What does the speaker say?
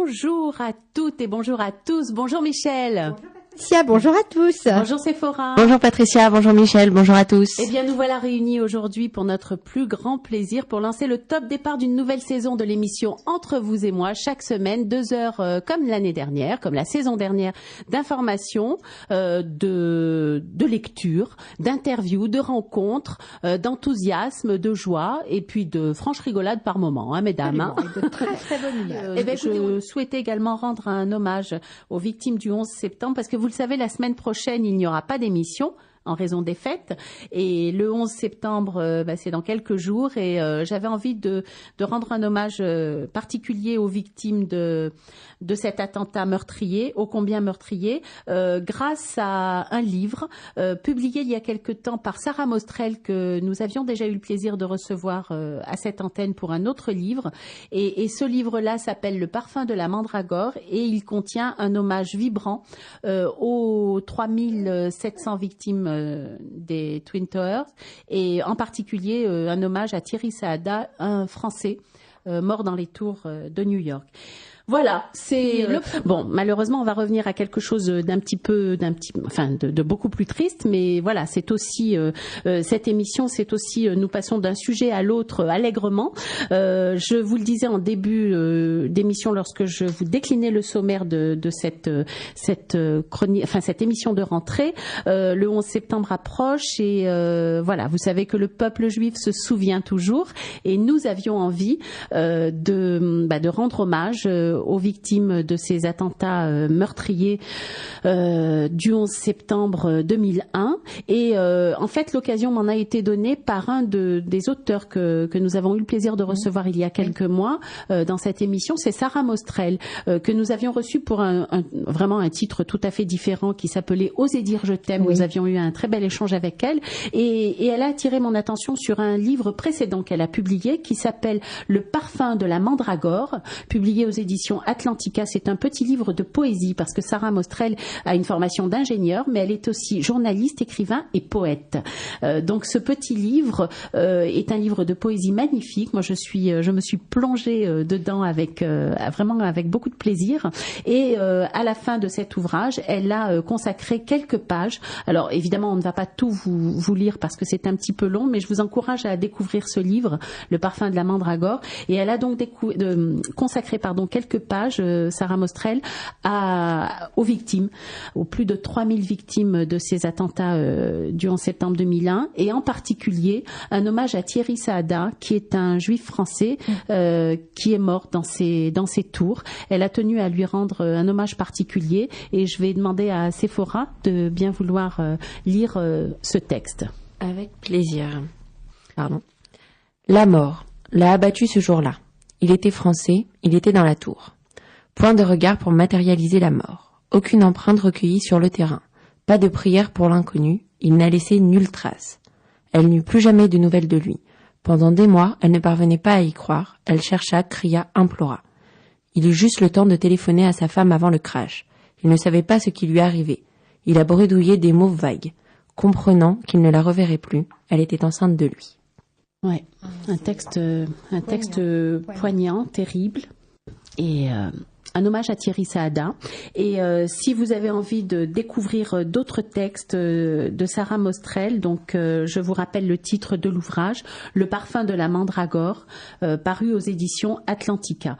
Bonjour à toutes et bonjour à tous. Bonjour Michel. Bonjour Patricia, bonjour à tous. Bonjour Sephora. Bonjour Patricia, bonjour Michel, bonjour à tous. Eh bien, nous voilà réunis aujourd'hui pour notre plus grand plaisir pour lancer le top départ d'une nouvelle saison de l'émission Entre vous et moi. Chaque semaine, 2 heures comme l'année dernière, comme la saison dernière, d'informations, de lecture, d'interviews, de rencontres, d'enthousiasme, de joie et puis de franche rigolade par moment, hein, mesdames. Hein. De très très bonne humeur. Je souhaitais également rendre un hommage aux victimes du 11 septembre parce que vous le savez, la semaine prochaine, il n'y aura pas d'émission en raison des fêtes. Et le 11 septembre, c'est dans quelques jours. Et j'avais envie de rendre un hommage particulier aux victimes de cet attentat meurtrier, ô combien meurtrier, grâce à un livre publié il y a quelque temps par Sarah Mostrel, que nous avions déjà eu le plaisir de recevoir à cette antenne pour un autre livre. Et ce livre-là s'appelle Le parfum de la mandragore et il contient un hommage vibrant aux 3700 victimes des Twin Towers et en particulier un hommage à Thierry Saada, un Français mort dans les tours de New York. Voilà, c'est bon. Malheureusement, on va revenir à quelque chose de beaucoup plus triste, mais voilà, c'est aussi cette émission, c'est aussi nous passons d'un sujet à l'autre allègrement. Je vous le disais en début d'émission lorsque je vous déclinais le sommaire de cette chronique, cette émission de rentrée. Le 11 septembre approche et voilà, vous savez que le peuple juif se souvient toujours et nous avions envie de rendre hommage aux victimes de ces attentats meurtriers du 11 septembre 2001. Et en fait, l'occasion m'en a été donnée par un des auteurs que nous avons eu le plaisir de recevoir il y a quelques mois dans cette émission. C'est Sarah Mostrel, que nous avions reçu pour vraiment un titre tout à fait différent qui s'appelait « Osez dire je t'aime ». Oui. Nous avions eu un très bel échange avec elle. Et elle a attiré mon attention sur un livre précédent qu'elle a publié qui s'appelle « Le parfum de la mandragore », publié aux éditions Atlantica. C'est un petit livre de poésie parce que Sarah Mostrel a une formation d'ingénieur, mais elle est aussi journaliste, écrivain et poète. Donc ce petit livre est un livre de poésie magnifique. Moi, je me suis plongée dedans vraiment avec beaucoup de plaisir. Et à la fin de cet ouvrage, elle a consacré quelques pages. Alors évidemment, on ne va pas tout vous lire parce que c'est un petit peu long, mais je vous encourage à découvrir ce livre, Le parfum de la mandragore. Et elle a donc consacré quelques pages, Sarah Mostrel, aux victimes, aux plus de 3000 victimes de ces attentats du 11 septembre 2001, et en particulier un hommage à Thierry Saada, qui est un juif français qui est mort dans ces tours. Elle a tenu à lui rendre un hommage particulier et je vais demander à Sephora de bien vouloir lire ce texte. Avec plaisir. Pardon. La mort l'a abattu ce jour-là. Il était français, il était dans la tour. Point de regard pour matérialiser la mort. Aucune empreinte recueillie sur le terrain. Pas de prière pour l'inconnu. Il n'a laissé nulle trace. Elle n'eut plus jamais de nouvelles de lui. Pendant des mois, elle ne parvenait pas à y croire. Elle chercha, cria, implora. Il eut juste le temps de téléphoner à sa femme avant le crash. Il ne savait pas ce qui lui arrivait. Il a bredouillé des mots vagues. Comprenant qu'il ne la reverrait plus, elle était enceinte de lui. Ouais, un texte poignant, terrible, et un hommage à Thierry Saada. Et si vous avez envie de découvrir d'autres textes de Sarah Mostrel, donc je vous rappelle le titre de l'ouvrage, Le parfum de la mandragore, paru aux éditions Atlantica.